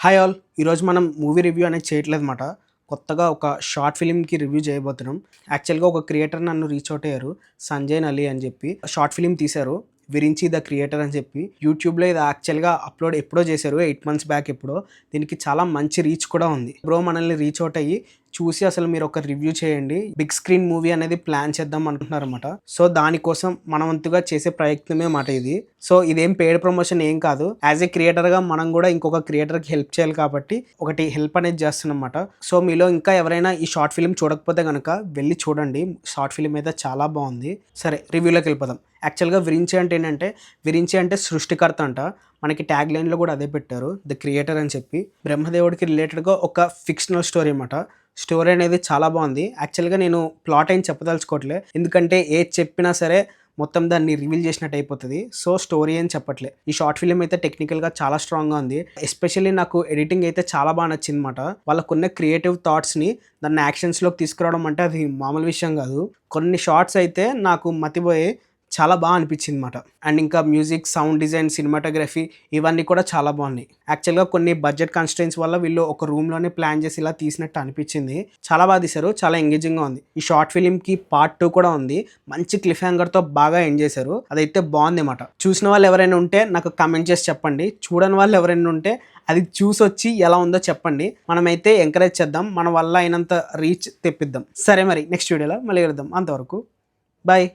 Hi all! ఈరోజు మనం movie review అనేది చేయట్లేదనమాట. కొత్తగా ఒక షార్ట్ ఫిల్మ్‌కి రివ్యూ చేయబోతున్నాం. యాక్చువల్‌గా ఒక క్రియేటర్ నన్ను రీచ్ ఔట్ అయ్యారు. సంజయ్ నలి అని చెప్పి. షార్ట్ ఫిల్మ్ తీశారు. 'విరించి ద క్రియేటర్' అని చెప్పి. యూట్యూబ్‌లో ఇది యాక్చువల్‌గా అప్‌లోడ్ ఎప్పుడో చేశారు. 8 మంత్స్ బ్యాక్ ఎప్పుడో. దీనికి చాలా మంచి రీచ్ కూడా ఉంది. బ్రో మనల్ని రీచ్ ఔట్ అయ్యి చూసి అసలు మీరు ఒక రివ్యూ చేయండి. బిగ్ స్క్రీన్ మూవీ అనేది ప్లాన్ చేద్దాం అనుకుంటున్నారన్నమాట. సో దానికోసం మన వంతుగా చేసే ప్రయత్నమే మాట ఇది. సో ఇదేం పెయిడ్ ప్రమోషన్ ఏం కాదు. యాజ్ ఏ క్రియేటర్‌గా మనం కూడా ఇంకొక క్రియేటర్‌కి హెల్ప్ చేయాలి కాబట్టి ఒకటి హెల్ప్ అనేది చేస్తున్నామన్నమాట. సో మీలో ఇంకా ఎవరైనా ఈ షార్ట్ ఫిల్మ్ చూడకపోతే గనక వెళ్ళి చూడండి. షార్ట్ ఫిల్మ్ అయితే చాలా బాగుంది. సరే రివ్యూలోకి వెళ్ళిపోదాం. యాక్చువల్‌గా 'విరించి' అంటే ఏంటంటే 'విరించి' అంటే సృష్టికర్త అంట. మనకి ట్యాగ్ లైన్‌లో కూడా అదే పెట్టారు. ద క్రియేటర్ అని చెప్పి. బ్రహ్మదేవుడికి రిలేటెడ్‌గా ఒక ఫిక్షనల్ స్టోరీ అన్నమాట. స్టోరీ అనేది చాలా బాగుంది. యాక్చువల్‌గా నేను ప్లాట్ ఏం చెప్పదలుచుకోవట్లే. ఎందుకంటే ఏది చెప్పినా సరే మొత్తం దాన్ని రివీల్ చేసినట్టు అయిపోతది. సో స్టోరీ ఏం చెప్పట్లే. ఈ షార్ట్ ఫిల్మ్ అయితే టెక్నికల్‌గా చాలా స్ట్రాంగ్‌గా ఉంది. ఎస్పెషల్లీ నాకు ఎడిటింగ్ అయితే చాలా బాగా నచ్చిందన్నమాట. వాళ్ళకున్న క్రియేటివ్ థాట్స్‌ని దాన్ని యాక్షన్స్‌లోకి తీసుకురావడం అంటే అది మామూలు విషయం కాదు. కొన్ని షార్ట్స్ అయితే నాకు మతిపోయి చాలా బాగా అనిపించిందన్నమాట. అండ్ ఇంకా మ్యూజిక్, సౌండ్ డిజైన్, సినిమాటోగ్రఫీ ఇవన్నీ కూడా చాలా బాగున్నాయి. యాక్చువల్‌గా కొన్ని బడ్జెట్ కన్‌స్ట్రెయింట్స్ వల్ల వీళ్ళు ఒక రూమ్‌లోనే ప్లాన్ చేసి ఇలా తీసినట్టు అనిపించింది. చాలా బాగా తీశారు. చాలా ఎంగేజింగ్‌గా ఉంది. ఈ షార్ట్ ఫిల్మ్‌కి పార్ట్ 2 కూడా ఉంది. మంచి క్లిఫ్ హ్యాంగర్‌తో బాగా ఎండ్ చేశారు. అదైతే బాగుందన్నమాట. చూసిన వాళ్ళు ఎవరైనా ఉంటే నాకు కామెంట్ చేసి చెప్పండి. చూడని వాళ్ళు ఎవరైనా ఉంటే అది చూసొచ్చి ఎలా ఉందో చెప్పండి. మనమైతే ఎంకరేజ్ చేద్దాం. మన వల్ల అయినంత రీచ్ తెప్పిద్దాం. సరే మరి నెక్స్ట్ వీడియోలో మళ్ళీ కలుద్దాం. అంతవరకు బాయ్.